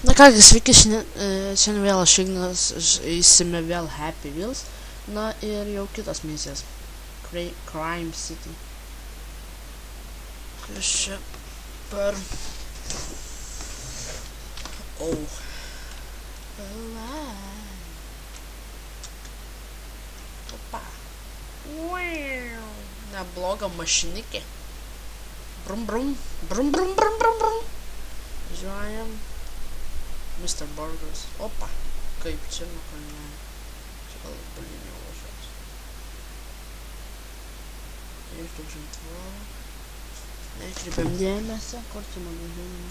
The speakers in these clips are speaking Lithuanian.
Na kągi, sveiki, šiandien vėl aš Ignas, įsime vėl Happy Wheels. Na ir jau kitos misijos. Crime City. Kas čia per... Oh. Opa. Nebloga mašinikė. Brum brum, brum brum brum brum brum. Važiuojam. Mr. Burgers. Opa. Kaip čia nukalnė. Čia gal balinio važiuos. Išdaužim tvorą. Nekreipiam dėmesio. Kur čia man važiuojame?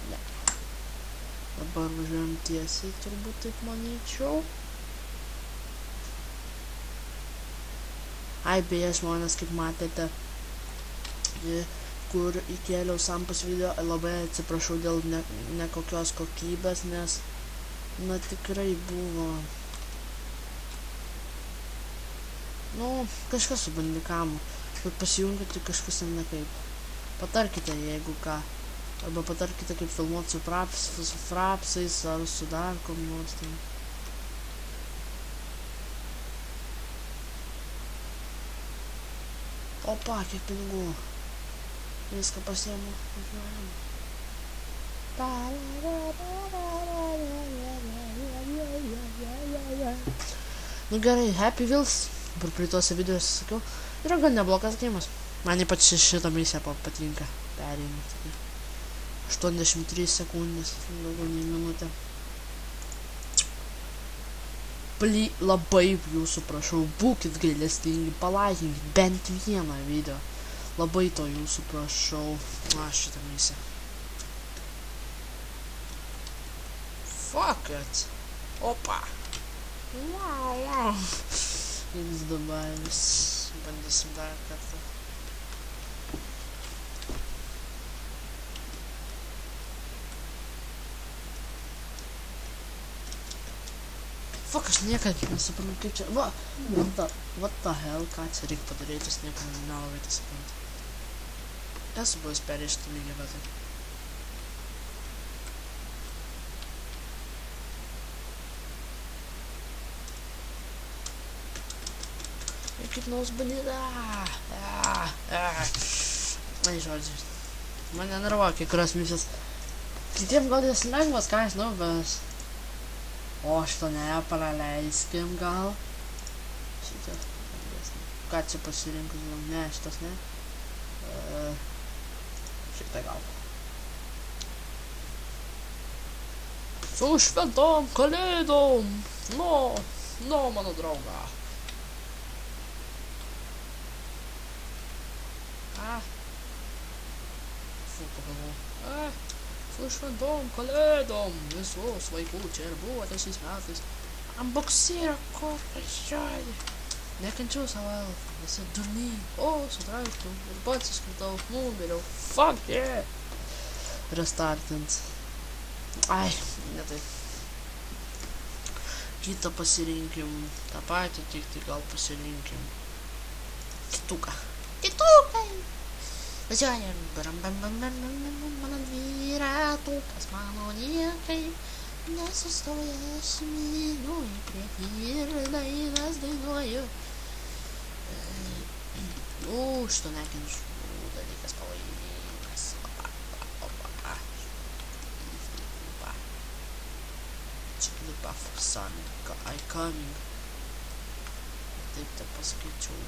Ne. Dabar važiuojam tiesiai, turbūt taip manyčiau. Ai, beje, žmonės, kaip matėte, kur įkėliau sampus video, labai atsiprašau dėl nekokios kokybės, nes, na, tikrai buvo, nu, kažkas su bandikamu, bet pasijungti kažkas nekaip. Patarkite, jeigu ką, arba patarkite, kaip filmuoti su frapsais, ar su dar kom nors ten. Opa, kiek pinigų. Viską pasiemu. Nu gerai, Happy Wheels. Praeituose videose sakiau. Yra gan neblogas gėjimas. Man ypač šitą misiją patinka. Perėjimą. 83 sekundės. Daugiau nei minutę. Labai jūsų prašau, būkit gailestingi, palaikinkit bent vieną video. Labai to jūsų prašau. Šitą misiją. Fuck it. Opa. Wow. Jums dubajus. Bandysim dar kartą. Fuck, aš niekad nesuprantu, kaip čia... Va, what the hell, ką čia reikia padaryti, aš niekad nelabai tai suprantu. Esu buvęs perėšti lygį, bet tai. Ir kaip nors bandyti... Man žodžiai. Man nenervuoja kai kurios misijos. Kitiem gal jas lengvas, ką aš žinau, bet... O, šito nepraleiskim gal. Šitą. Ką čia pasirinkus? Ne, šitas ne. Šitą gal. Su šventom kalėdom! No, mano drauga. Fu, pagalvojau. Su šventom kalėdom, visus vaikų čia ir buvote šiais metais. Amboksyrą, kur važiuoji? Nekančiau savo elfą, visi durny. O, sutrauktų ir pats iškritau, numiriau. Fuck yeah! Restartint. Ai, ne taip. Kitą pasirinkim. tą patį, tik gal pasirinkim. Kituką. Kitukai! Važiuojam, mano dviratukas, mano niekai nesustoja, aš myliu į priekį ir dainas dainuoju. Šito nekenčiu dalykas pavojingas. Čiklipa son, I coming. Taip te paskaičiau.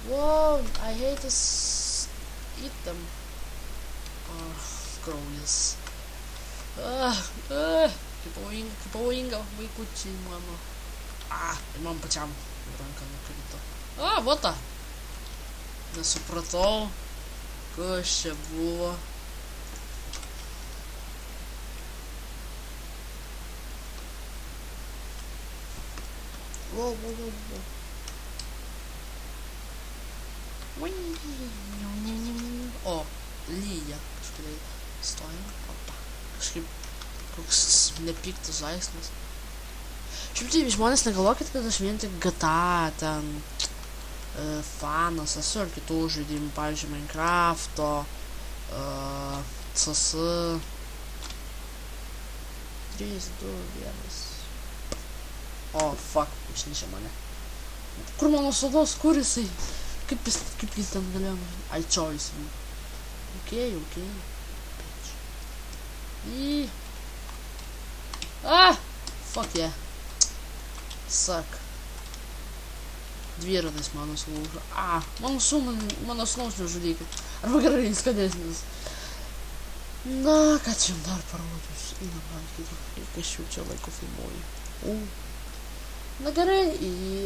Whoa, I hate this. Eat them. Kraujas. Kaip pavojinga vaikučiai mano. Ir man pačiam ranką nukrito. Vota. Nesupratau, kas čia buvo. Wow. O, lyja kažkaip stojam, opa, kažkaip koks nepiktas žaislas. Šiaip tai žmonės negalvokit, kad aš vien tik GTA ten fanas, esu ir kitų žaidimų, pavyzdžiui, Minecrafto, CS. 3, 2, 1. O, fuck, išnešė mane. Kur mano sodos, kur jisai? Kaip jis ten galėjo? Ai, čia jisai. Ok. Fuck yeah. Suck. Dviratis mano sulūžo. Mano sūnaus nežudykit. Arba gerai, jis skanesnis. Na, ką čia jums dar parodžius? Kas jau čia laiko filmuoju. Na gerai,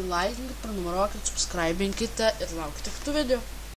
laikinkit, prenumeruokit, subscribinkite ir laukite kitų video.